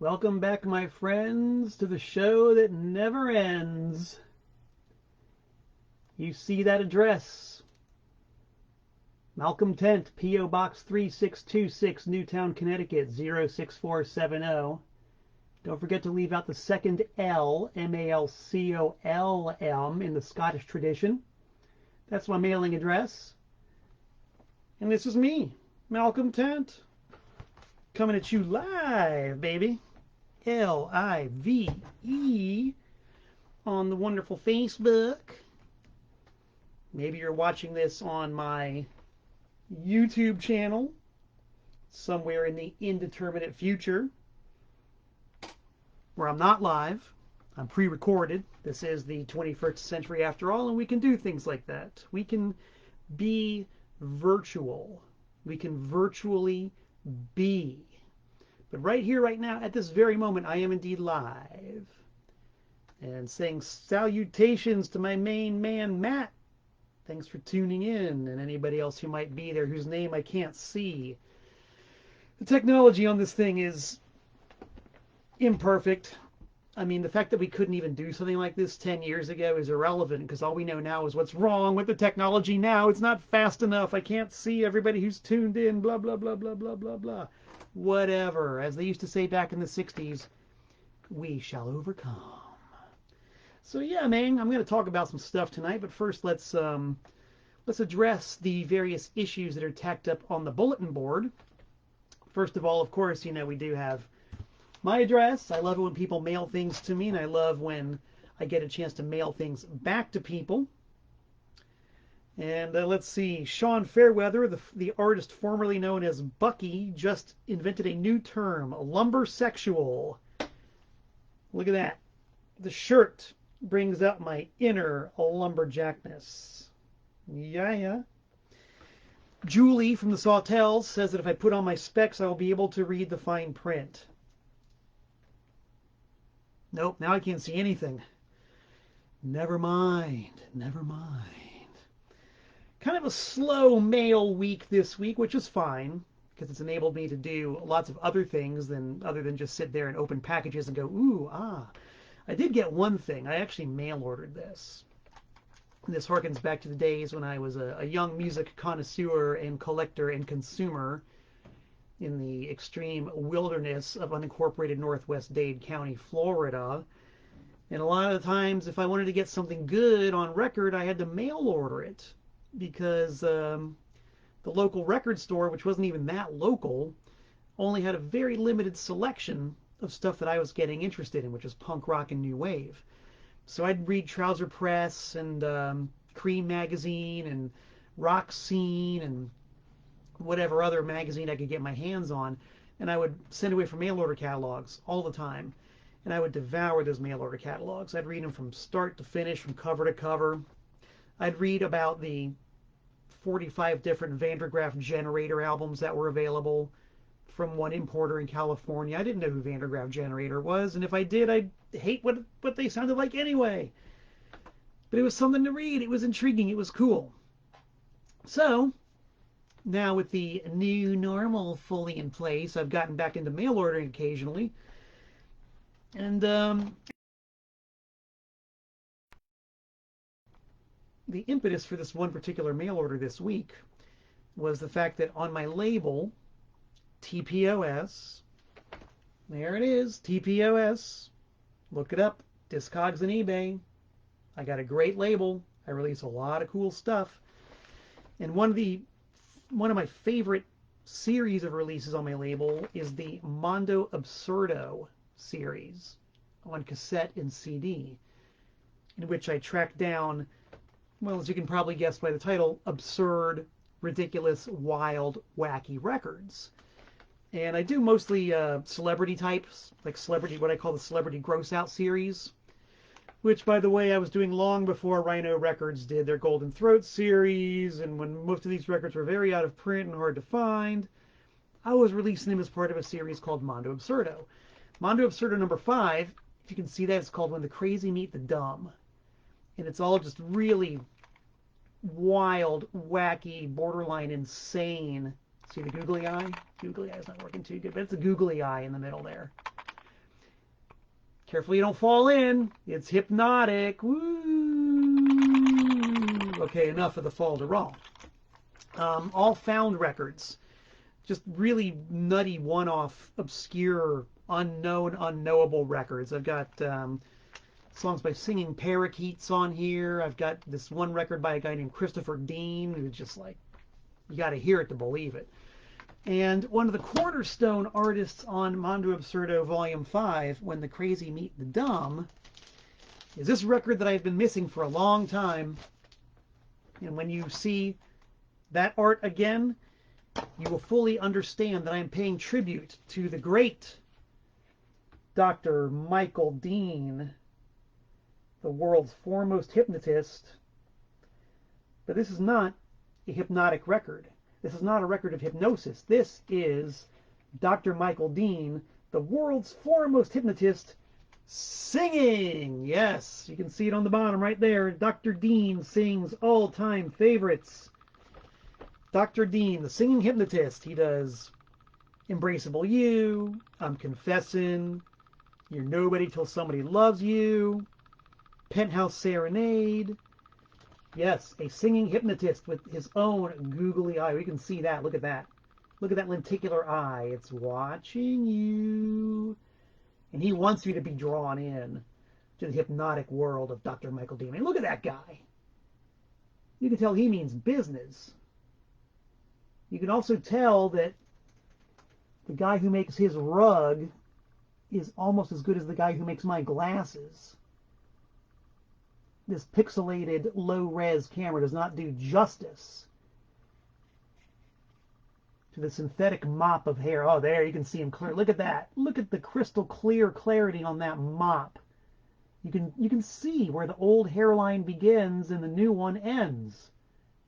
Welcome back, my friends, to the show that never ends. You see that address. Malcolm Tent, P.O. Box 3626, Newtown, Connecticut, 06470. Don't forget to leave out the second L, Malcolm, in the Scottish tradition. That's my mailing address. And this is me, Malcolm Tent, coming at you live, baby. Live on the wonderful Facebook. Maybe you're watching this on my YouTube channel somewhere in the indeterminate future where I'm not live. I'm pre-recorded. This is the 21st century after all, and we can do things like that. We can be virtual. We can virtually be. But right here, right now, at this very moment, I am indeed live. And saying salutations to my main man, Matt. Thanks for tuning in, and anybody else who might be there whose name I can't see. The technology on this thing is imperfect. I mean, the fact that we couldn't even do something like this 10 years ago is irrelevant, because all we know now is what's wrong with the technology now. It's not fast enough. I can't see everybody who's tuned in, blah, blah, blah, blah, blah, blah, blah. Whatever. As they used to say back in the 60s, we shall overcome. So yeah, man, I'm going to talk about some stuff tonight, but first let's address the various issues that are tacked up on the bulletin board. First of all, of course, you know, we do have my address. I love it when people mail things to me, and I love when I get a chance to mail things back to people. And let's see, Sean Fairweather, the artist formerly known as Bucky, just invented a new term, lumbersexual. Look at that. The shirt brings out my inner lumberjackness. Yeah. Julie from the Sawtells says that if I put on my specs, I will be able to read the fine print. Nope, now I can't see anything. Never mind. Kind of a slow mail week this week, which is fine, because it's enabled me to do lots of other things other than just sit there and open packages and go, ooh, ah. I did get one thing. I actually mail ordered this. This harkens back to the days when I was a young music connoisseur and collector and consumer in the extreme wilderness of unincorporated Northwest Dade County, Florida. And a lot of the times, if I wanted to get something good on record, I had to mail order it, because the local record store, which wasn't even that local, only had a very limited selection of stuff that I was getting interested in, which is punk rock and new wave. So I'd read Trouser Press and Cream Magazine and Rock Scene and whatever other magazine I could get my hands on, and I would send away for mail order catalogs all the time. And I would devour those mail order catalogs. I'd read them from start to finish, from cover to cover. I'd read about the 45 different Vandergraaf Generator albums that were available from one importer in California. I didn't know who Vandergraaf Generator was, and if I did, I'd hate what they sounded like anyway. But it was something to read. It was intriguing. It was cool. So now with the new normal fully in place, I've gotten back into mail ordering occasionally. And the impetus for this one particular mail order this week was the fact that on my label, TPOS, there it is, TPOS, look it up, Discogs and eBay. I got a great label. I release a lot of cool stuff. And one of my favorite series of releases on my label is the Mondo Absurdo series on cassette and CD, in which I tracked down, well, as you can probably guess by the title, absurd, ridiculous, wild, wacky records. And I do mostly celebrity types, like what I call the Celebrity Gross Out series, which, by the way, I was doing long before Rhino Records did their Golden Throat series, and when most of these records were very out of print and hard to find, I was releasing them as part of a series called Mondo Absurdo. Mondo Absurdo number 5, if you can see that, it's called When the Crazy Meet the Dumb. And it's all just really wild, wacky, borderline insane. See the googly eye? Googly eye is not working too good, but it's a googly eye in the middle there. Careful you don't fall in. It's hypnotic. Woo! Okay, enough of the fall de rol. All found records. Just really nutty, one-off, obscure, unknown, unknowable records. I've got songs by Singing Parakeets on here. I've got this one record by a guy named Christopher Dean, who's just like, you got to hear it to believe it. And one of the cornerstone artists on Mondo Absurdo Volume 5, When the Crazy Meet the Dumb, is this record that I've been missing for a long time. And when you see that art again, you will fully understand that I am paying tribute to the great Dr. Michael Dean, the world's foremost hypnotist. But this is not a hypnotic record. This is not a record of hypnosis. This is Dr. Michael Dean, the world's foremost hypnotist, singing. Yes, you can see it on the bottom right there. Dr. Dean sings all-time favorites. Dr. Dean, the singing hypnotist. He does Embraceable You, I'm Confessing, You're Nobody Till Somebody Loves You, Penthouse Serenade. Yes, a singing hypnotist with his own googly eye. We can see that. Look at that. Look at that lenticular eye. It's watching you. And he wants you to be drawn in to the hypnotic world of Dr. Michael Dean. I mean, look at that guy. You can tell he means business. You can also tell that the guy who makes his rug is almost as good as the guy who makes my glasses. This pixelated low-res camera does not do justice to the synthetic mop of hair. Oh, there, you can see him clear. Look at that. Look at the crystal clear clarity on that mop. You can see where the old hairline begins and the new one ends,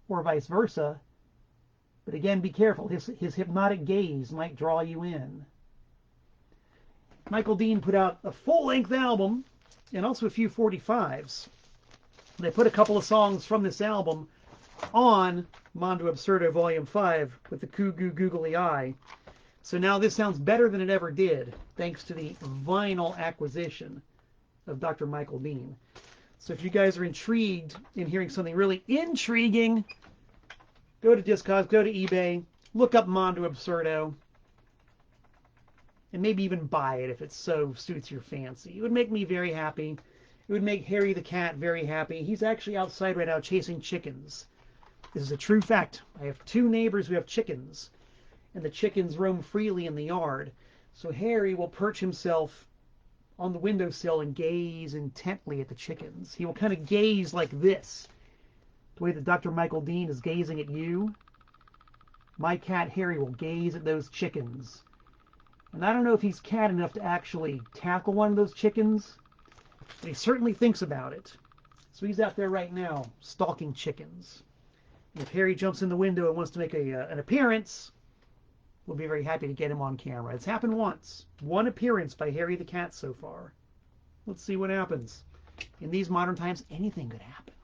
or vice versa. But again, be careful. His hypnotic gaze might draw you in. Michael Dean put out a full-length album and also a few 45s. They put a couple of songs from this album on Mondo Absurdo Volume 5 with the googly eye. So now this sounds better than it ever did, thanks to the vinyl acquisition of Dr. Michael Dean. So if you guys are intrigued in hearing something really intriguing, go to Discogs, go to eBay, look up Mondo Absurdo, and maybe even buy it if it so suits your fancy. It would make me very happy. It would make Harry the cat very happy. He's actually outside right now chasing chickens. This is a true fact. I have 2 neighbors who have chickens, and the chickens roam freely in the yard. So Harry will perch himself on the windowsill and gaze intently at the chickens. He will kind of gaze like this, the way that Dr. Michael Dean is gazing at you. My cat Harry will gaze at those chickens. And I don't know if he's cat enough to actually tackle one of those chickens, but he certainly thinks about it. So he's out there right now stalking chickens. And if Harry jumps in the window and wants to make an appearance, we'll be very happy to get him on camera. It's happened once. 1 appearance by Harry the cat so far. Let's see what happens. In these modern times, anything could happen.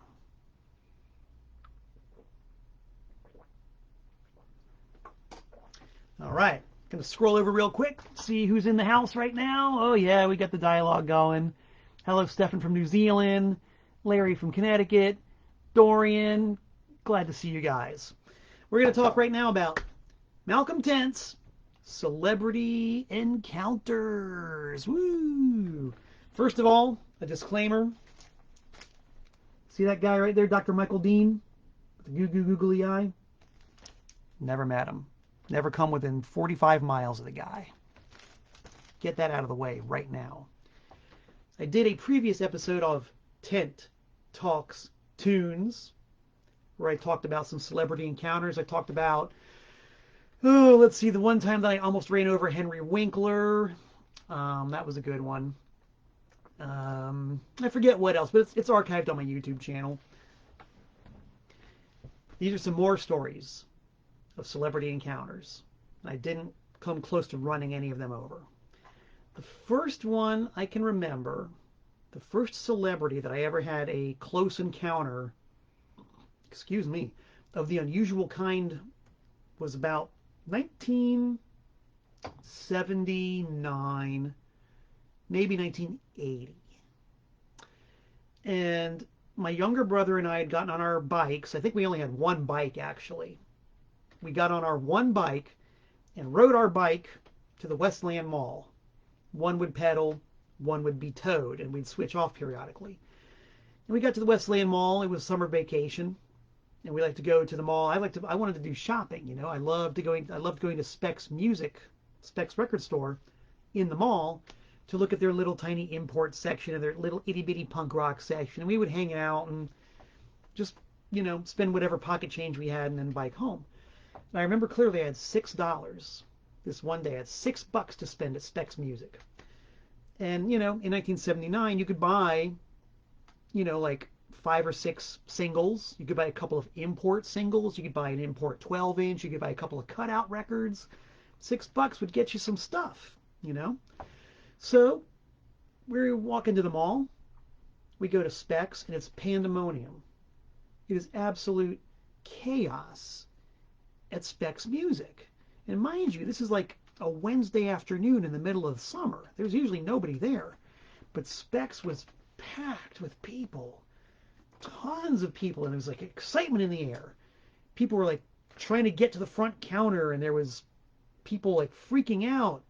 All right. Going to scroll over real quick, see who's in the house right now. Oh, yeah, we got the dialogue going. Hello, Stefan from New Zealand, Larry from Connecticut, Dorian. Glad to see you guys. We're going to talk right now about Malcolm Tent's Celebrity Encounters. Woo! First of all, a disclaimer. See that guy right there, Dr. Michael Dean, with the googly eye? Never met him. Never come within 45 miles of the guy. Get that out of the way right now. I did a previous episode of Tent Talks Tunes, where I talked about some celebrity encounters. I talked about, let's see, the one time that I almost ran over Henry Winkler. That was a good one. I forget what else, but it's archived on my YouTube channel. These are some more stories of celebrity encounters. I didn't come close to running any of them over. The first one I can remember, the first celebrity that I ever had a close encounter, of the unusual kind, was about 1979. maybe 1980. And my younger brother and I had gotten on our bikes. I think we only had one bike, actually. We got on our one bike and rode our bike to the Westland Mall. One would pedal, one would be towed, and we'd switch off periodically. And we got to the Westland Mall. It was summer vacation, and we liked to go to the mall. I wanted to do shopping. You know, I loved going to Specs record store in the mall to look at their little tiny import section and their little itty bitty punk rock section. And we would hang out and just, spend whatever pocket change we had and then bike home. And I remember clearly I had $6 this one day. I had $6 to spend at Specs Music. And, in 1979, you could buy, like 5 or 6 singles. You could buy a couple of import singles. You could buy an import 12-inch. You could buy a couple of cutout records. $6 would get you some stuff, So we walk into the mall. We go to Specs, and it's pandemonium. It is absolute chaos at Specs Music. And mind you, this is like a Wednesday afternoon in the middle of the summer. There's usually nobody there. But Specs was packed with people. Tons of people. And there was like excitement in the air. People were like trying to get to the front counter, and there was people like freaking out.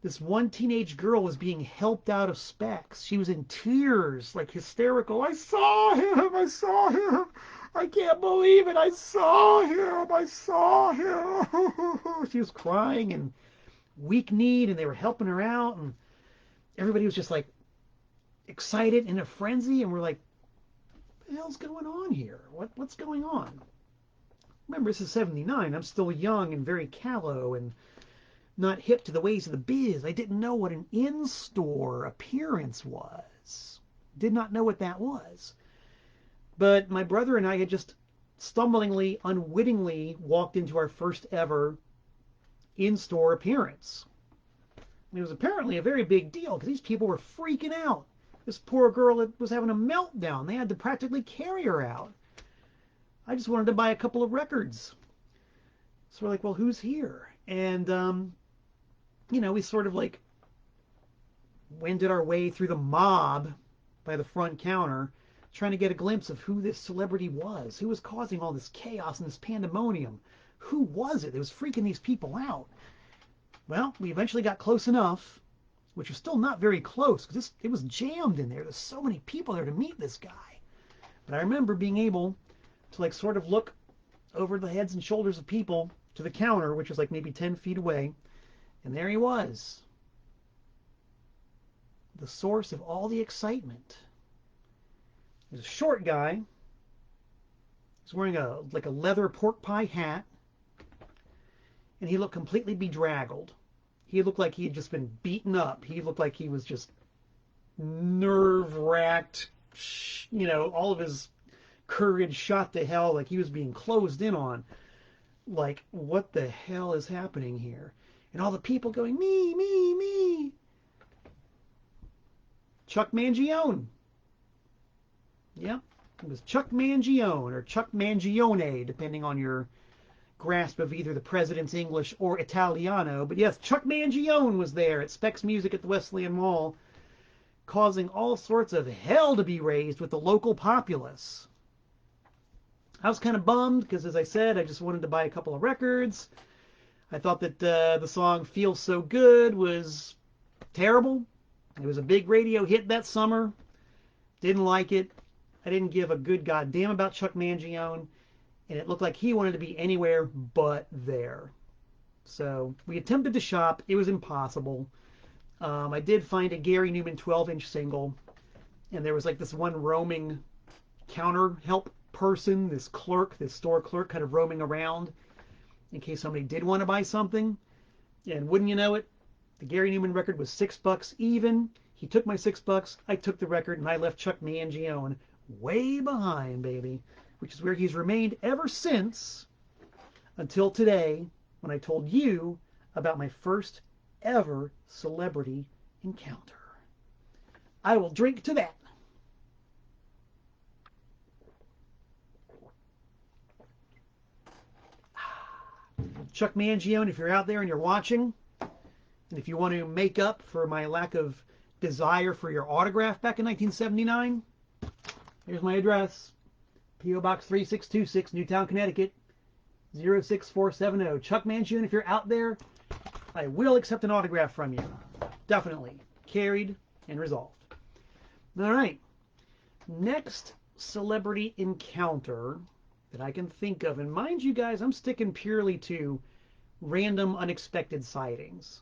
This one teenage girl was being helped out of Specs. She was in tears, like hysterical. I saw him. I saw him. I can't believe it. I saw him. I saw him. She was crying and weak-kneed, and they were helping her out, and everybody was just like excited in a frenzy, and we're like, what the hell's going on here? What's going on? Remember, this is 79. I'm still young and very callow and not hip to the ways of the biz. I didn't know what an in-store appearance was. Did not know what that was. But my brother and I had just stumblingly, unwittingly walked into our first ever in-store appearance. And it was apparently a very big deal because these people were freaking out. This poor girl was having a meltdown. They had to practically carry her out. I just wanted to buy a couple of records. So we're like, well, who's here? And, we sort of like wended our way through the mob by the front counter, trying to get a glimpse of who this celebrity was, who was causing all this chaos and this pandemonium. Who was it that was freaking these people out? Well, we eventually got close enough, which was still not very close, because it was jammed in there. There's so many people there to meet this guy. But I remember being able to like sort of look over the heads and shoulders of people to the counter, which was like maybe 10 feet away, and there he was. The source of all the excitement. He was a short guy. He's wearing a leather pork pie hat, and he looked completely bedraggled. He looked like he had just been beaten up. He looked like he was just nerve-wracked. All of his courage shot to hell, like he was being closed in on. Like, what the hell is happening here? And all the people going, me, me, me. Chuck Mangione. Yep, it was Chuck Mangione, or Chuck Mangione, depending on your grasp of either the president's English or Italiano. But yes, Chuck Mangione was there at Specs Music at the Westland Mall, causing all sorts of hell to be raised with the local populace. I was kind of bummed because, as I said, I just wanted to buy a couple of records. I thought that the song Feels So Good was terrible. It was a big radio hit that summer. Didn't like it. I didn't give a good goddamn about Chuck Mangione, and it looked like he wanted to be anywhere but there. So we attempted to shop. It was impossible. I did find a Gary Newman 12-inch single, and there was like this one roaming counter help person, this store clerk kind of roaming around in case somebody did want to buy something. And wouldn't you know it, the Gary Newman record was $6 even. He took my $6, I took the record, and I left Chuck Mangione way behind, baby, which is where he's remained ever since, until today, when I told you about my first ever celebrity encounter. I will drink to that. Chuck Mangione, if you're out there and you're watching, and if you want to make up for my lack of desire for your autograph back in 1979, here's my address. P.O. Box 3626, Newtown, Connecticut, 06470. Chuck Mangione, if you're out there, I will accept an autograph from you. Definitely. Carried and resolved. All right. Next celebrity encounter that I can think of, and mind you guys, I'm sticking purely to random unexpected sightings.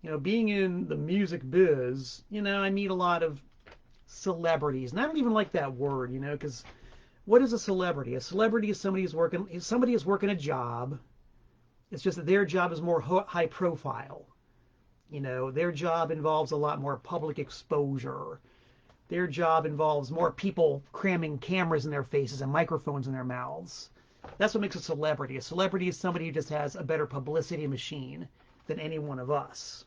You know, being in the music biz, you know, I meet a lot of celebrities, and I don't even like that word, you know, because what is a celebrity? A celebrity is somebody who's working a job. It's just that their job is more high profile. You know, their job involves a lot more public exposure. Their job involves more people cramming cameras in their faces and microphones in their mouths. That's what makes a celebrity. A celebrity is somebody who just has a better publicity machine than any one of us.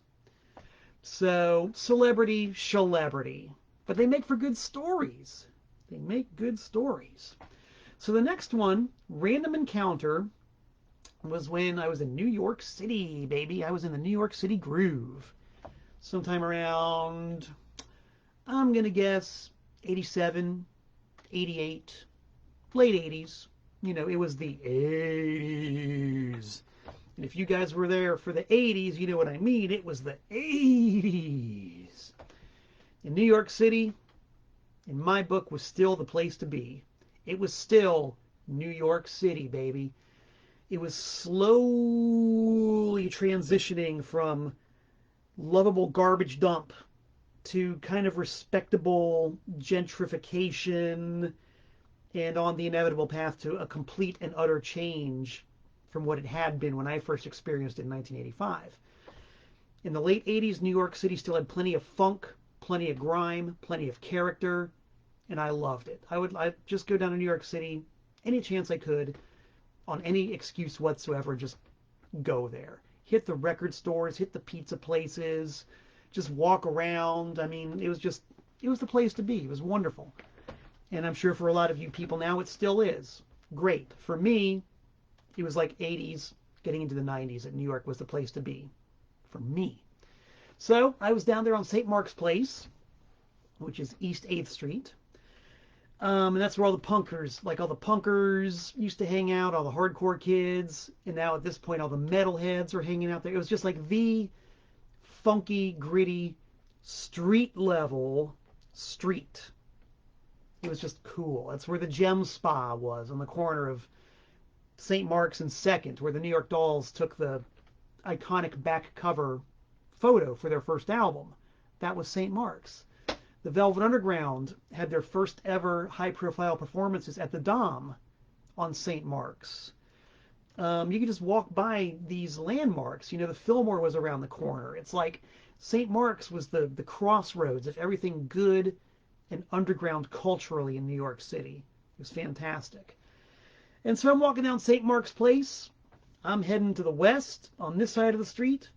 So, celebrity. But they make for good stories. They make good stories. So the next one, random encounter, was when I was in New York City, baby. I was in the New York City groove. Sometime around, I'm going to guess, 87, 88, late 80s. You know, it was the 80s. And if you guys were there for the 80s, you know what I mean. It was the 80s. In New York City, in my book, was still the place to be. It was still New York City, baby. It was slowly transitioning from lovable garbage dump to kind of respectable gentrification and on the inevitable path to a complete and utter change from what it had been when I first experienced it in 1985. In the late 80s, New York City still had plenty of funk, plenty of grime, plenty of character, and I loved it. I'd just go down to New York City any chance I could, on any excuse whatsoever, just go there. Hit the record stores, hit the pizza places, just walk around. I mean, it was the place to be. It was wonderful. And I'm sure for a lot of you people now, it still is. Great. For me, it was like 80s, getting into the 90s, that New York was the place to be. For me. So I was down there on St. Mark's Place, which is East 8th Street. And that's where all the punkers used to hang out, all the hardcore kids. And now at this point, all the metalheads are hanging out there. It was just like the funky, gritty, street level street. It was just cool. That's where the Gem Spa was, on the corner of St. Mark's and 2nd, where the New York Dolls took the iconic back cover photo for their first album. That was St. Mark's. The Velvet Underground had their first ever high-profile performances at the Dom on St. Mark's. You could just walk by these landmarks. You know, the Fillmore was around the corner. It's like St. Mark's was the crossroads of everything good and underground culturally in New York City. It was fantastic. And so I'm walking down St. Mark's Place. I'm heading to the west on this side of the street,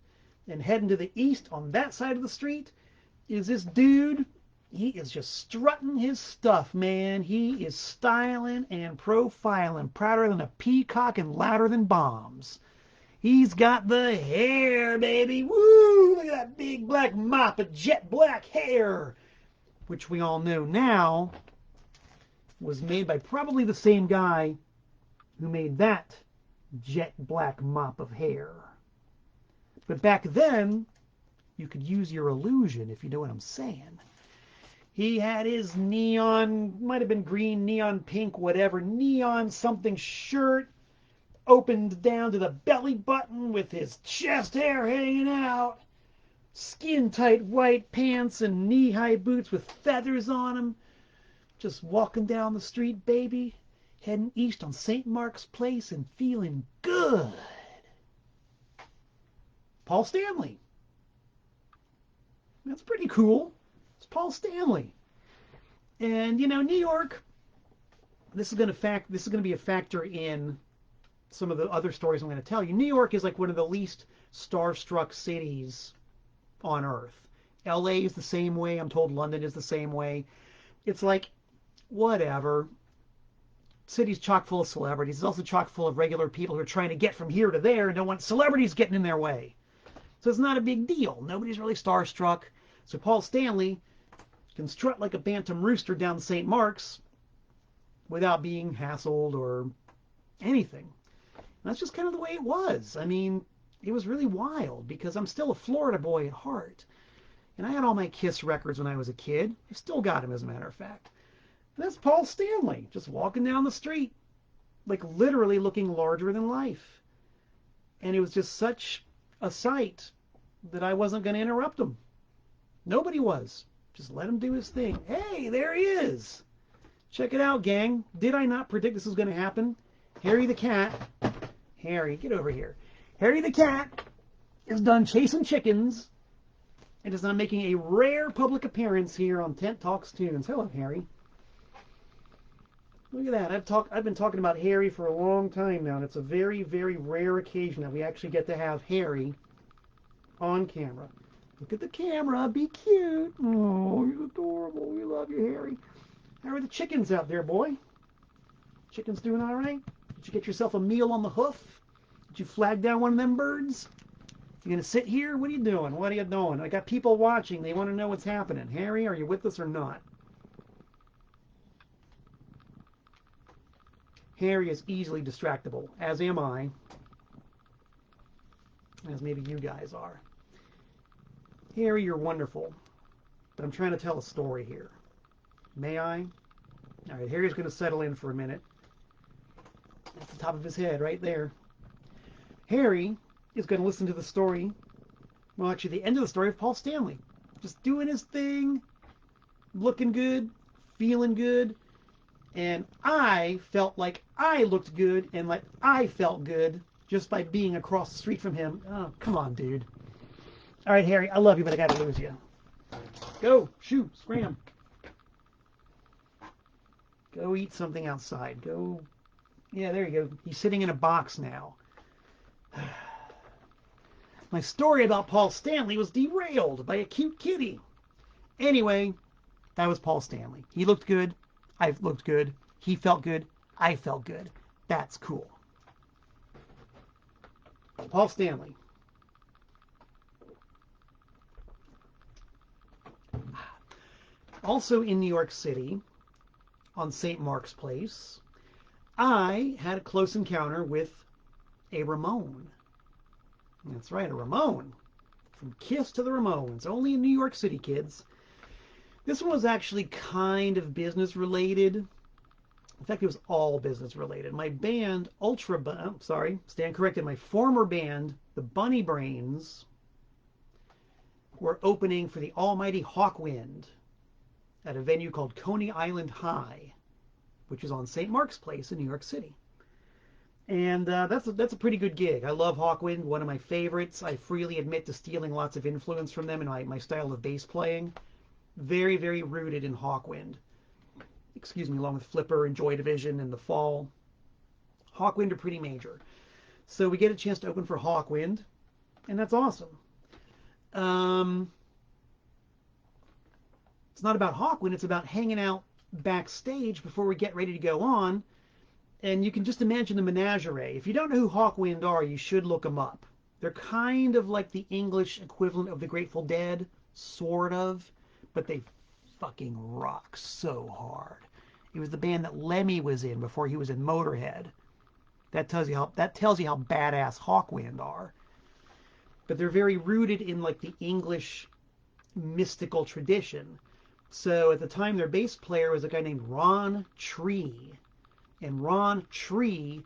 and heading to the east on that side of the street is this dude. He is just strutting his stuff, man. He is styling and profiling, prouder than a peacock and louder than bombs. He's got the hair, baby. Woo! Look at that big black mop of jet black hair, which we all know now was made by probably the same guy who made that jet black mop of hair. But back then, you could use your illusion, if you know what I'm saying. He had his neon, might have been green, neon pink, whatever, neon something shirt, opened down to the belly button with his chest hair hanging out, skin-tight white pants and knee-high boots with feathers on them, just walking down the street, baby, heading east on St. Mark's Place and feeling good. Paul Stanley. That's pretty cool. It's Paul Stanley. And, you know, New York, this is going to be a factor in some of the other stories I'm going to tell you. New York is like one of the least starstruck cities on earth. LA is the same way. I'm told London is the same way. It's like, whatever. City's chock full of celebrities. It's also chock full of regular people who are trying to get from here to there and don't want celebrities getting in their way. So it's not a big deal. Nobody's really starstruck. So Paul Stanley can strut like a bantam rooster down St. Mark's without being hassled or anything. And that's just kind of the way it was. I mean, it was really wild because I'm still a Florida boy at heart. And I had all my Kiss records when I was a kid. I've still got them, as a matter of fact. And that's Paul Stanley, just walking down the street, like literally looking larger than life. And it was just such a sight that I wasn't going to interrupt him. Nobody was. Just let him do his thing. Hey, there he is. Check it out, gang. Did I not predict this was going to happen? Harry the cat. Harry, get over here. Harry the cat is done chasing chickens and is now making a rare public appearance here on Tent Talks Tunes. Hello, Harry. Look at that. I've been talking about Harry for a long time now, and it's a very, very rare occasion that we actually get to have Harry on camera. Look at the camera. Be cute. Oh, you're adorable. We love you, Harry. How are the chickens out there, boy? Chickens doing all right? Did you get yourself a meal on the hoof? Did you flag down one of them birds? You gonna sit here? What are you doing? What are you doing? I got people watching. They want to know what's happening. Harry, are you with us or not? Harry is easily distractible, as am I, as maybe you guys are. Harry, you're wonderful, but I'm trying to tell a story here. May I? All right, Harry's going to settle in for a minute. That's the top of his head right there. Harry is going to listen to the story, well, actually the end of the story of Paul Stanley. Just doing his thing, looking good, feeling good, and I felt like I looked good and like I felt good just by being across the street from him. Oh, come on, dude. All right, Harry, I love you, but I got to lose you. Go, shoot, scram. Go eat something outside. Go. Yeah, there you go. He's sitting in a box now. My story about Paul Stanley was derailed by a cute kitty. Anyway, that was Paul Stanley. He looked good. I looked good. He felt good. I felt good. That's cool. Paul Stanley. Also in New York City, on St. Mark's Place, I had a close encounter with a Ramone. That's right, a Ramone. From Kiss to the Ramones. Only in New York City, kids. This one was actually kind of business related. In fact, it was all business related. My band, stand corrected. My former band, the Bunny Brains, were opening for the almighty Hawkwind at a venue called Coney Island High, which is on St. Mark's Place in New York City. And that's a pretty good gig. I love Hawkwind, one of my favorites. I freely admit to stealing lots of influence from them in my style of bass playing. Very, very rooted in Hawkwind. Excuse me, along with Flipper and Joy Division and The Fall. Hawkwind are pretty major. So we get a chance to open for Hawkwind, and that's awesome. It's not about Hawkwind, it's about hanging out backstage before we get ready to go on. And you can just imagine the menagerie. If you don't know who Hawkwind are, you should look them up. They're kind of like the English equivalent of the Grateful Dead, sort of, but they fucking rock so hard. It was the band that Lemmy was in before he was in Motorhead. That tells you how badass Hawkwind are. But they're very rooted in like the English mystical tradition. So at the time, their bass player was a guy named Ron Tree. And Ron Tree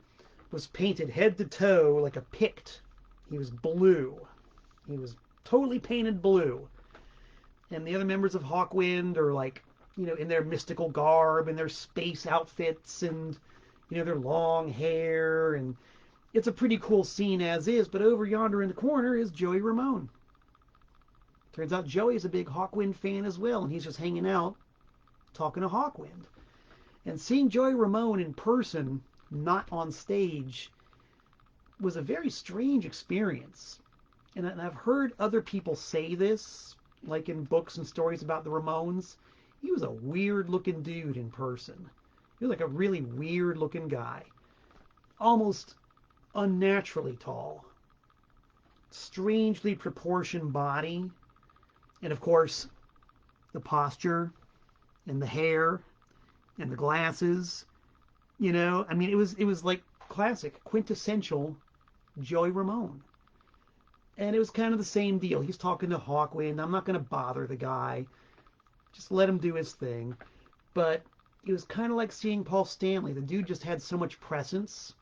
was painted head to toe like a Pict. He was blue. He was totally painted blue. And the other members of Hawkwind are like, in their mystical garb and their space outfits and, their long hair. And it's a pretty cool scene as is. But over yonder in the corner is Joey Ramone. Turns out Joey's a big Hawkwind fan as well. And he's just hanging out talking to Hawkwind. And seeing Joey Ramone in person, not on stage, was a very strange experience. And I've heard other people say this, like in books and stories about the Ramones. He was a weird-looking dude in person. He was like a really weird-looking guy. Almost unnaturally tall. Strangely proportioned body. And of course, the posture and the hair and the glasses, I mean, it was like classic, quintessential Joey Ramone. And it was kind of the same deal. He's talking to Hawkwind. I'm not going to bother the guy. Just let him do his thing. But it was kind of like seeing Paul Stanley. The dude just had so much presence.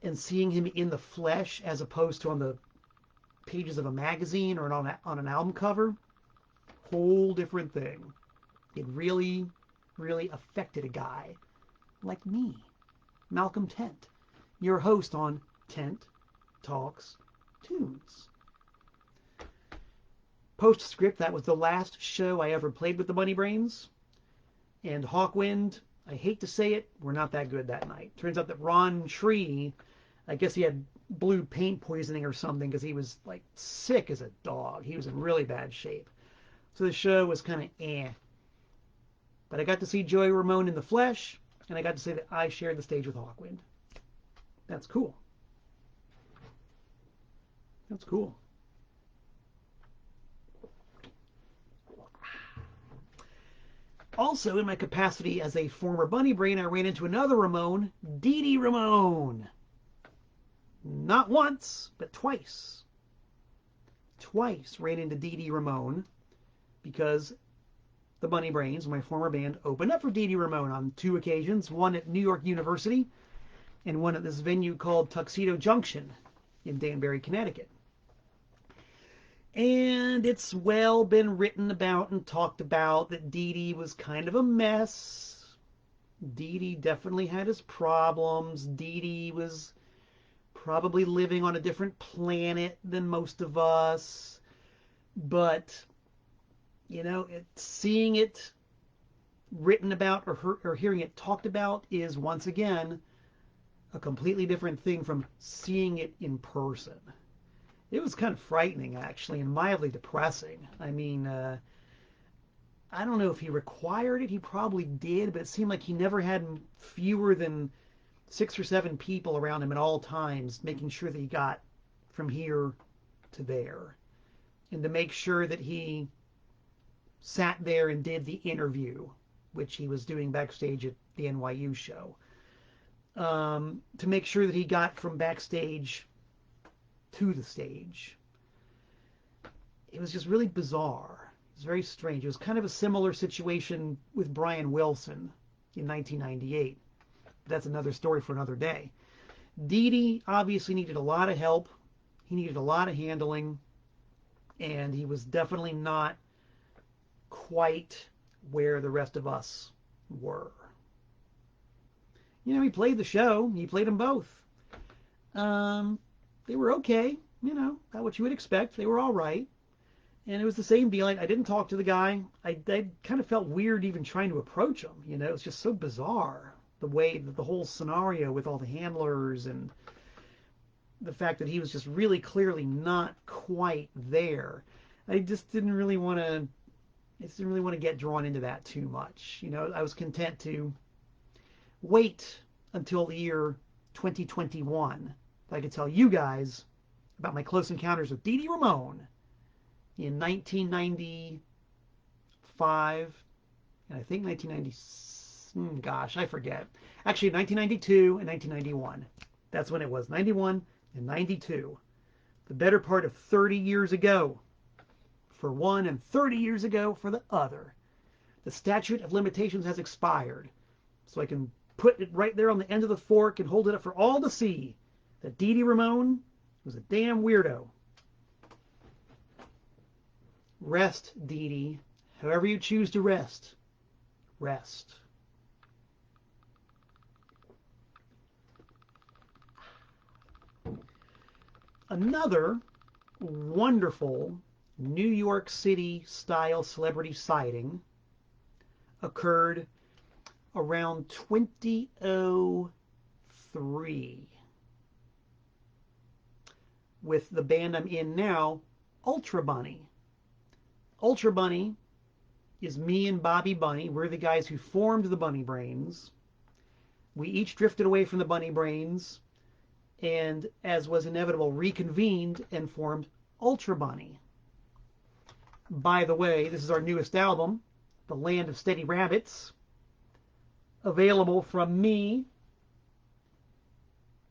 And seeing him in the flesh as opposed to on the pages of a magazine or on an album cover, whole different thing. It really, really affected a guy like me, Malcolm Tent, your host on Tent Talks Tunes. Postscript, that was the last show I ever played with the Bunny Brains. And Hawkwind, I hate to say it, we're not that good that night. Turns out that Ron Tree, I guess he had blue paint poisoning or something because he was like sick as a dog. He was in really bad shape. So the show was kind of eh. But I got to see Joey Ramone in the flesh, and I got to say that I shared the stage with Hawkwind. That's cool. That's cool. Also, in my capacity as a former Bunny Brain, I ran into another Ramone, Dee Dee Ramone. Not once, but twice. Twice ran into Dee Dee Ramone because the Bunny Brains, my former band, opened up for Dee Dee Ramone on 2 occasions, one at New York University and one at this venue called Tuxedo Junction in Danbury, Connecticut. And it's well been written about and talked about that Dee Dee was kind of a mess. Dee Dee definitely had his problems. Dee Dee was probably living on a different planet than most of us. But, seeing it written about or hearing it talked about is, once again, a completely different thing from seeing it in person. It was kind of frightening, actually, and mildly depressing. I mean, I don't know if he required it. He probably did, but it seemed like he never had fewer than 6 or 7 people around him at all times, making sure that he got from here to there. And to make sure that he sat there and did the interview, which he was doing backstage at the NYU show. To make sure that he got from backstage to the stage. It was just really bizarre. It was very strange. It was kind of a similar situation with Brian Wilson in 1998. That's another story for another day. Dee Dee obviously needed a lot of help. He needed a lot of handling. And he was definitely not quite where the rest of us were. He played the show. He played them both. They were okay. Not what you would expect. They were all right. And it was the same deal. I didn't talk to the guy. I kind of felt weird even trying to approach him. It was just so bizarre. The way that the whole scenario with all the handlers and the fact that he was just really clearly not quite there. I just didn't really want to get drawn into that too much. I was content to wait until the year 2021 that I could tell you guys about my close encounters with Dee Dee Ramone in 1995 and I think 1990. Gosh, I forget. Actually, 1992 and 1991. That's when it was. 91 and 92. The better part of 30 years ago for one and 30 years ago for the other. The statute of limitations has expired. So I can put it right there on the end of the fork and hold it up for all to see that Dee Dee Ramone was a damn weirdo. Rest, Dee Dee. However you choose to rest. Rest. Another wonderful New York City style celebrity sighting occurred around 2003 with the band I'm in now, Ultrabunny. Ultrabunny is me and Bobby Bunny. We're the guys who formed the Bunny Brains. We each drifted away from the Bunny Brains and, as was inevitable, reconvened and formed Ultrabunny. By the way, this is our newest album, The Land of Steady Rabbits, available from me,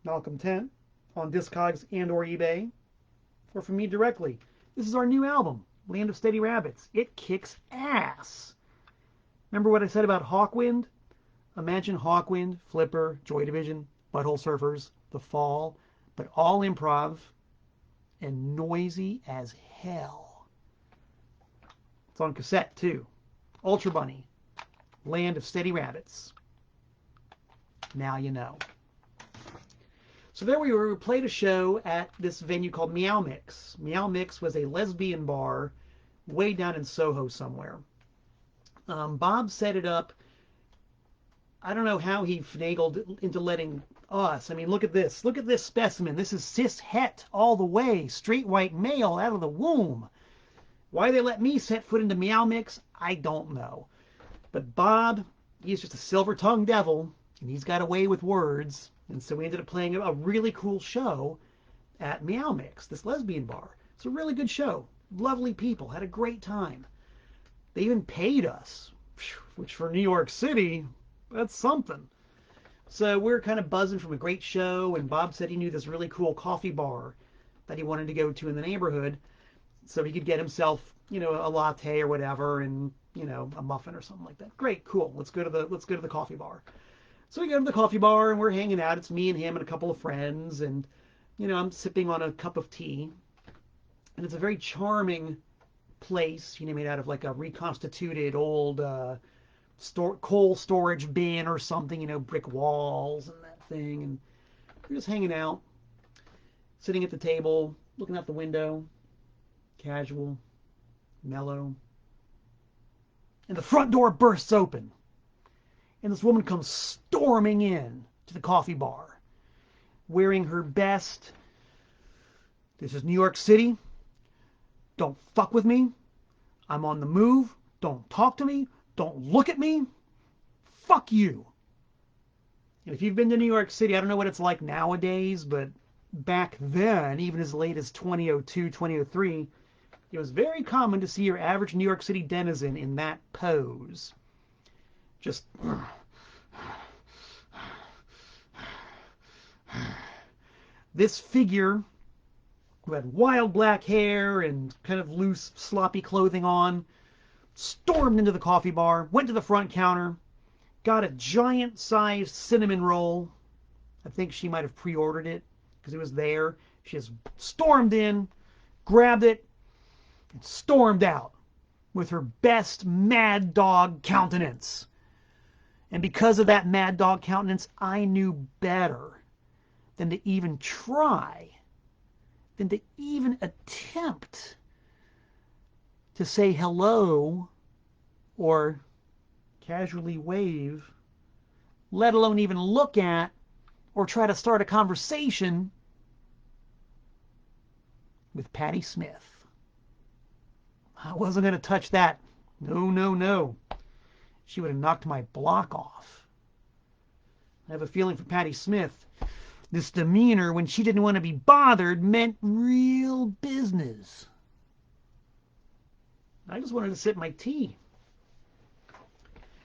Malcolm Tent, on Discogs and or eBay, or from me directly. This is our new album, Land of Steady Rabbits. It kicks ass. Remember what I said about Hawkwind? Imagine Hawkwind, Flipper, Joy Division, Butthole Surfers, The Fall, but all improv and noisy as hell. It's on cassette too. Ultrabunny, Land of Steady Rabbits. Now you know. So there we were. We played a show at this venue called Meow Mix. Meow Mix was a lesbian bar way down in Soho somewhere. Bob set it up. I don't know how he finagled into letting us. I mean, look at this. Look at this specimen. This is cis het all the way. Straight white male out of the womb. Why they let me set foot into Meow Mix, I don't know. But Bob, he's just a silver-tongued devil, and he's got a way with words. And so we ended up playing a really cool show at Meow Mix, this lesbian bar. It's a really good show. Lovely people. Had a great time. They even paid us, which for New York City, that's something. So we're kind of buzzing from a great show, and Bob said he knew this really cool coffee bar that he wanted to go to in the neighborhood so he could get himself, a latte or whatever, and, a muffin or something like that. Great, cool. Let's go to the coffee bar. So we go to the coffee bar, and we're hanging out. It's me and him and a couple of friends, and, I'm sipping on a cup of tea. And it's a very charming place, made out of like a reconstituted old coal storage bin or something, brick walls and that thing. And we're just hanging out, sitting at the table, looking out the window, casual, mellow. And the front door bursts open. And this woman comes storming in to the coffee bar, wearing her best. This is New York City. Don't fuck with me. I'm on the move. Don't talk to me. Don't look at me. Fuck you. And if you've been to New York City, I don't know what it's like nowadays, but back then, even as late as 2002, 2003, it was very common to see your average New York City denizen in that pose. Just this figure who had wild black hair and kind of loose, sloppy clothing on, stormed into the coffee bar, went to the front counter, got a giant-sized cinnamon roll. I think she might have pre-ordered it because it was there. She just stormed in, grabbed it, and stormed out with her best mad dog countenance. And because of that mad dog countenance, I knew better than to even try, than to even attempt to say hello or casually wave, let alone even look at or try to start a conversation with Patti Smith. I wasn't going to touch that. No, no, no. She would have knocked my block off. I have a feeling for Patti Smith. This demeanor when she didn't want to be bothered meant real business. I just wanted to sip my tea.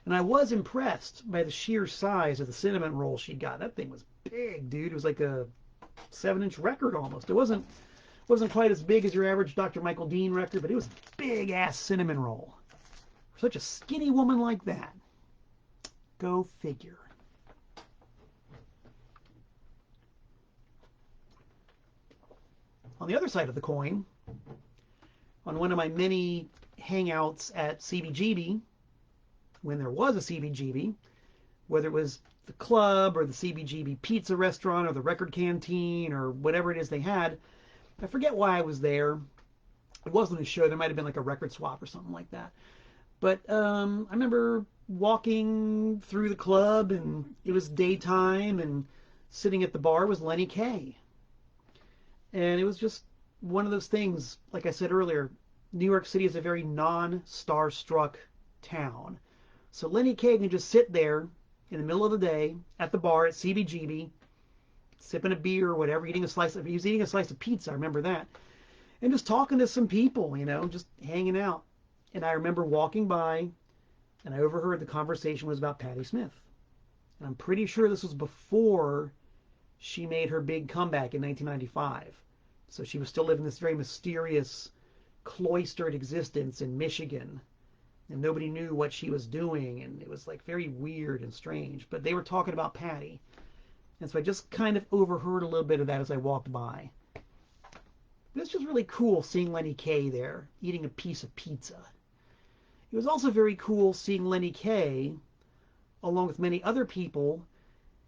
And I was impressed by the sheer size of the cinnamon roll she got. That thing was big, dude. It was like a 7-inch record almost. It wasn't quite as big as your average Dr. Michael Dean record, but it was a big-ass cinnamon roll. For such a skinny woman like that. Go figure. On the other side of the coin, on one of my many hangouts at CBGB, when there was a CBGB, whether it was the club or the CBGB pizza restaurant or the record canteen or whatever it is they had, I forget why I was there. It wasn't a show. There might have been like a record swap or something like that. But I remember walking through the club, and it was daytime, and sitting at the bar was Lenny Kaye. And it was just one of those things, like I said earlier, New York City is a very non-star-struck town. So Lenny Kaye can just sit there in the middle of the day at the bar at CBGB, sipping a beer or whatever, he was eating a slice of pizza, I remember that. and just talking to some people, just hanging out. And I remember walking by, and I overheard the conversation was about Patti Smith. And I'm pretty sure this was before she made her big comeback in 1995. So she was still living this very mysterious, cloistered existence in Michigan. And nobody knew what she was doing. And it was like very weird and strange. But they were talking about Patti. And so I just kind of overheard a little bit of that as I walked by. But it's just really cool seeing Lenny Kaye there, eating a piece of pizza. It was also very cool seeing Lenny Kaye, along with many other people,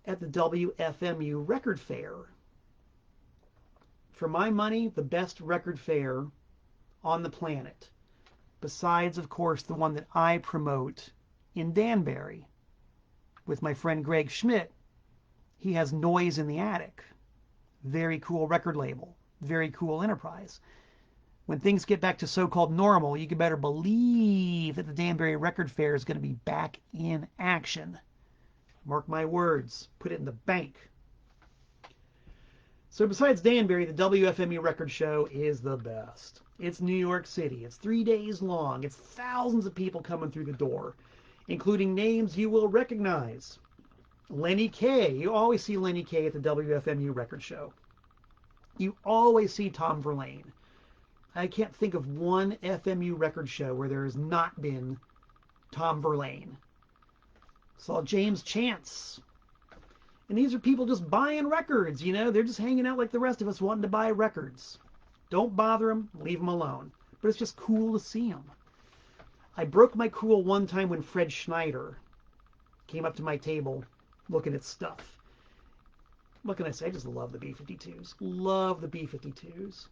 at the WFMU record fair. For my money, the best record fair on the planet, besides, of course, the one that I promote in Danbury with my friend Greg Schmidt. He has Noise in the Attic. Very cool record label. Very cool enterprise. When things get back to so-called normal, you can better believe that the Danbury Record Fair is going to be back in action. Mark my words. Put it in the bank. So besides Danbury, the WFMU record show is the best. It's New York City. It's 3 days long. It's thousands of people coming through the door, including names you will recognize. Lenny Kaye. You always see Lenny Kaye at the WFMU record show. You always see Tom Verlaine. I can't think of one FMU record show where there has not been Tom Verlaine. Saw James Chance. And these are people just buying records, They're just hanging out like the rest of us wanting to buy records. Don't bother them. Leave them alone. But it's just cool to see them. I broke my cool one time when Fred Schneider came up to my table looking at stuff. What can I say? I just love the B-52s. Love the B-52s.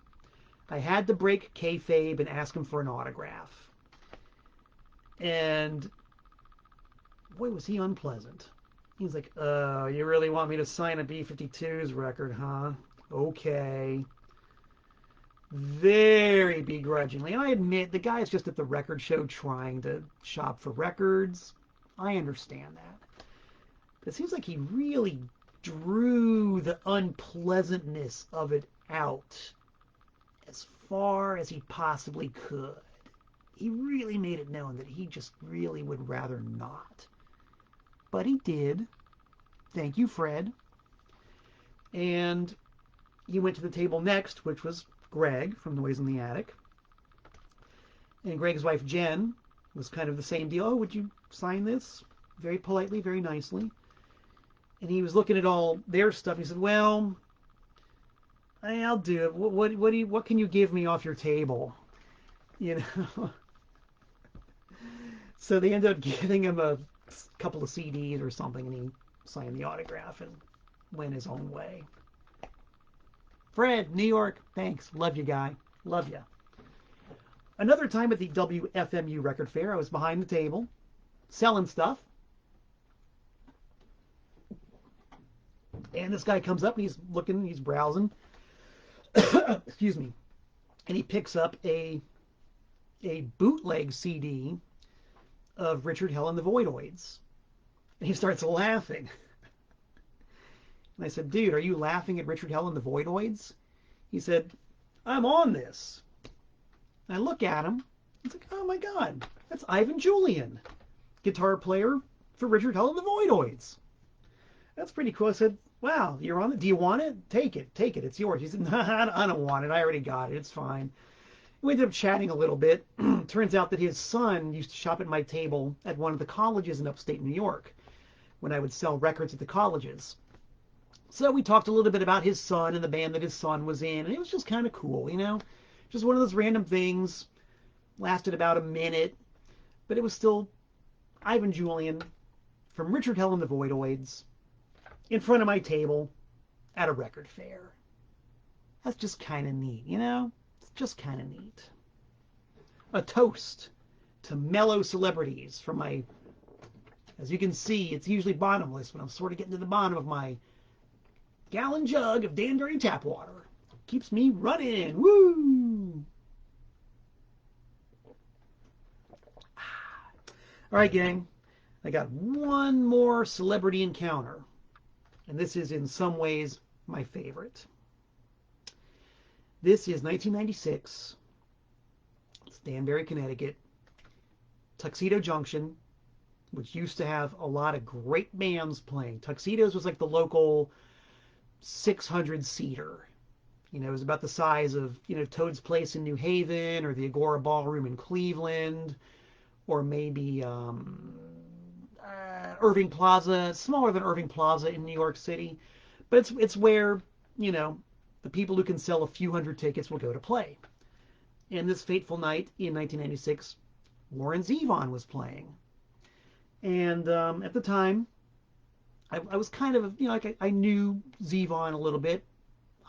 I had to break kayfabe and ask him for an autograph. And boy, was he unpleasant. He's like, you really want me to sign a B-52s record, huh? Okay. Very begrudgingly. And I admit, the guy is just at the record show trying to shop for records. I understand that. But it seems like he really drew the unpleasantness of it out as far as he possibly could. He really made it known that he just really would rather not. But he did. Thank you, Fred. And he went to the table next, which was Greg from Noise in the Attic. And Greg's wife, Jen, was kind of the same deal. Oh, would you sign this? Very politely, very nicely. And he was looking at all their stuff. He said, well, I'll do it. What can you give me off your table? So they ended up giving him a couple of CDs or something, and he signed the autograph and went his own way. Fred, New York, thanks. Love you, guy. Love you. Another time at the WFMU record fair, I was behind the table selling stuff. And this guy comes up and he's looking, he's browsing. Excuse me. And he picks up a bootleg CD of Richard Hell and the Voidoids. And he starts laughing. And I said, dude, are you laughing at Richard Hell and the Voidoids? He said, I'm on this. And I look at him. He's like, oh my God, that's Ivan Julian, guitar player for Richard Hell and the Voidoids. That's pretty cool. I said, wow, you're on it. Do you want it? Take it. Take it. It's yours. He said, nah, I don't want it. I already got it. It's fine. We ended up chatting a little bit. Turns out that his son used to shop at my table at one of the colleges in upstate New York when I would sell records at the colleges. So we talked a little bit about his son and the band that his son was in, and it was just kind of cool, Just one of those random things. Lasted about a minute, but it was still Ivan Julian from Richard Hell and the Voidoids in front of my table at a record fair. That's just kind of neat, It's just kind of neat. A toast to mellow celebrities from my, as you can see, it's usually bottomless when I'm sort of getting to the bottom of my gallon jug of Danbury tap water. Keeps me running. Woo! All right, gang. I got one more celebrity encounter. And this is in some ways my favorite. This is 1996, Danbury, Connecticut, Tuxedo Junction, which used to have a lot of great bands playing. Tuxedo's was like the local 600-seater. You know, it was about the size of, Toad's Place in New Haven or the Agora Ballroom in Cleveland, or maybe Irving Plaza, smaller than Irving Plaza in New York City. But it's where, the people who can sell a few hundred tickets will go to play. And this fateful night in 1996, Warren Zevon was playing. And at the time, I was kind of, like I knew Zevon a little bit.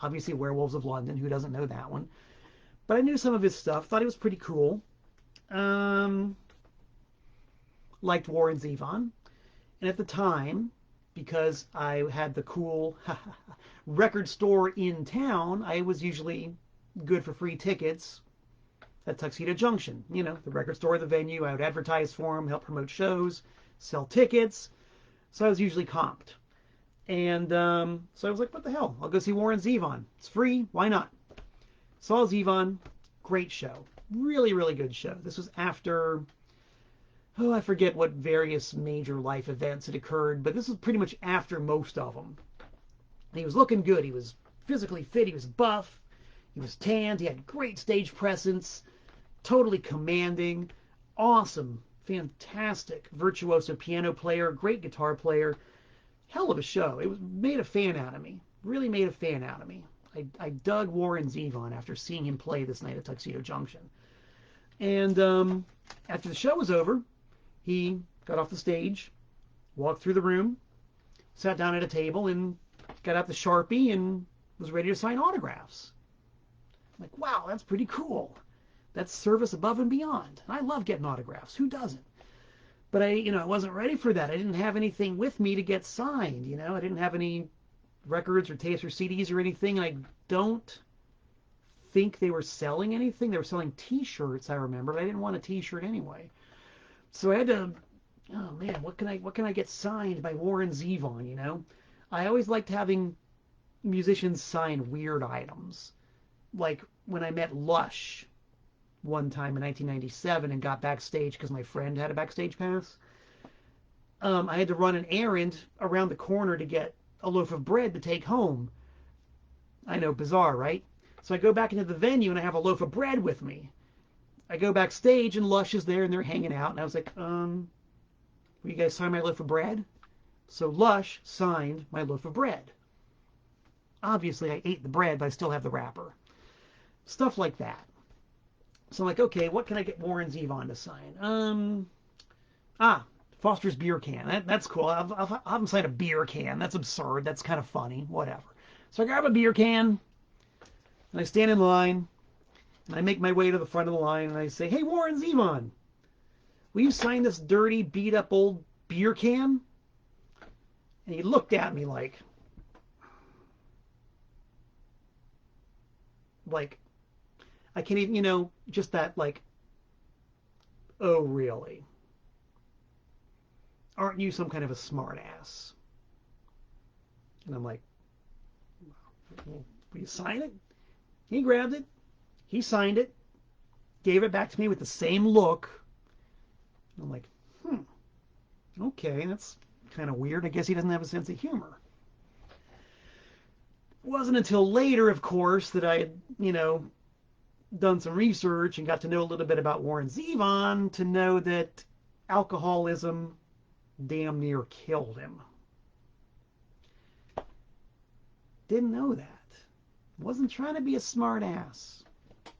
Obviously, Werewolves of London, who doesn't know that one? But I knew some of his stuff, thought he was pretty cool. Liked Warren Zevon. And at the time, because I had the cool record store in town, I was usually good for free tickets at Tuxedo Junction. The record store, the venue. I would advertise for him, help promote shows, sell tickets. So I was usually comped. And so I was like, what the hell? I'll go see Warren Zevon. It's free. Why not? Saw Zevon. Great show. Really, really good show. This was after, I forget what various major life events had occurred, but this was pretty much after most of them. And he was looking good. He was physically fit. He was buff. He was tanned. He had great stage presence. Totally commanding. Awesome. Fantastic. Virtuoso piano player. Great guitar player. Hell of a show. It made a fan out of me. Really made a fan out of me. I dug Warren Zevon after seeing him play this night at Tuxedo Junction. And after the show was over, he got off the stage, walked through the room, sat down at a table, and got out the Sharpie and was ready to sign autographs. I'm like, wow, that's pretty cool. That's service above and beyond. And I love getting autographs. Who doesn't? But I wasn't ready for that. I didn't have anything with me to get signed. I didn't have any records or tapes or CDs or anything. I don't think they were selling anything. They were selling T-shirts, I remember, but I didn't want a T-shirt anyway. So I had to, oh man, what can I get signed by Warren Zevon? I always liked having musicians sign weird items. Like when I met Lush one time in 1997 and got backstage because my friend had a backstage pass. I had to run an errand around the corner to get a loaf of bread to take home. I know, bizarre, right? So I go back into the venue and I have a loaf of bread with me. I go backstage and Lush is there and they're hanging out. And I was like, will you guys sign my loaf of bread? So Lush signed my loaf of bread. Obviously, I ate the bread, but I still have the wrapper. Stuff like that. So I'm like, okay, what can I get Warren Zevon to sign? Foster's beer can. That's cool. I'll have him sign a beer can. That's absurd. That's kind of funny. Whatever. So I grab a beer can, and I stand in line, and I make my way to the front of the line, and I say, hey, Warren Zevon, will you sign this dirty, beat-up old beer can? And he looked at me like, I can't even, just that, like, oh, really? Aren't you some kind of a smart ass? And I'm like, well, will you sign it? He grabbed it. He signed it. Gave it back to me with the same look. And I'm like, okay, that's kind of weird. I guess he doesn't have a sense of humor. It wasn't until later, of course, that I had, done some research and got to know a little bit about Warren Zevon to know that alcoholism damn near killed him. Didn't know that. Wasn't trying to be a smart ass.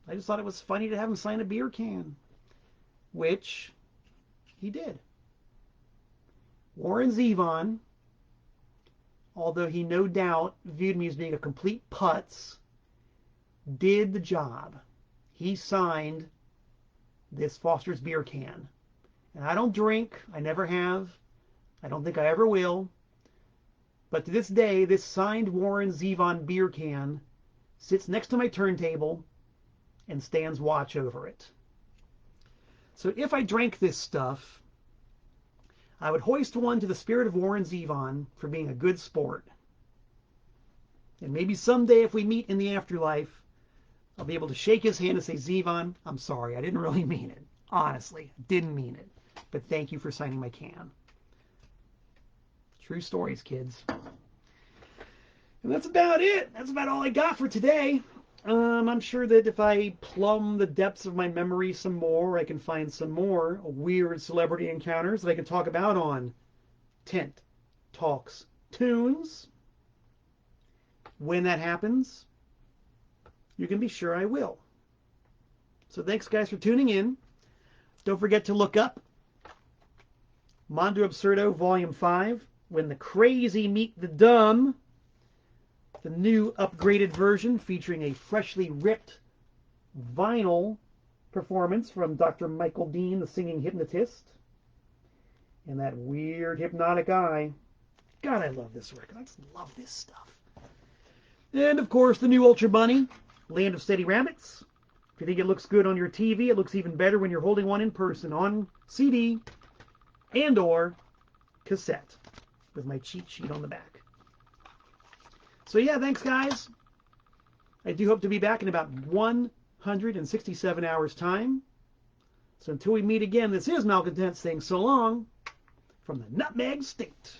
I just thought it was funny to have him sign a beer can, which he did. Warren Zevon, although he no doubt viewed me as being a complete putz, did the job. He signed this Foster's beer can. And I don't drink. I never have. I don't think I ever will. But to this day, this signed Warren Zevon beer can sits next to my turntable and stands watch over it. So if I drank this stuff, I would hoist one to the spirit of Warren Zevon for being a good sport. And maybe someday if we meet in the afterlife, I'll be able to shake his hand and say, Zevon, I'm sorry, I didn't really mean it. Honestly, I didn't mean it. But thank you for signing my can. True stories, kids. And that's about it. That's about all I got for today. I'm sure that if I plumb the depths of my memory some more, I can find some more weird celebrity encounters that I can talk about on Tent Talks Tunes. When that happens, you can be sure I will. So thanks, guys, for tuning in. Don't forget to look up Mondo Absurdo Volume 5, When the Crazy Meet the Dumb, the new upgraded version featuring a freshly ripped vinyl performance from Dr. Michael Dean, the singing hypnotist, and that weird hypnotic eye. God, I love this record. I just love this stuff. And, of course, the new Ultrabunny, Land of Steady Rabbits. If you think it looks good on your TV, it looks even better when you're holding one in person on CD and or cassette with my cheat sheet on the back. So yeah, thanks guys. I do hope to be back in about 167 hours time. So until we meet again, this is Malcontent saying so long from the Nutmeg State.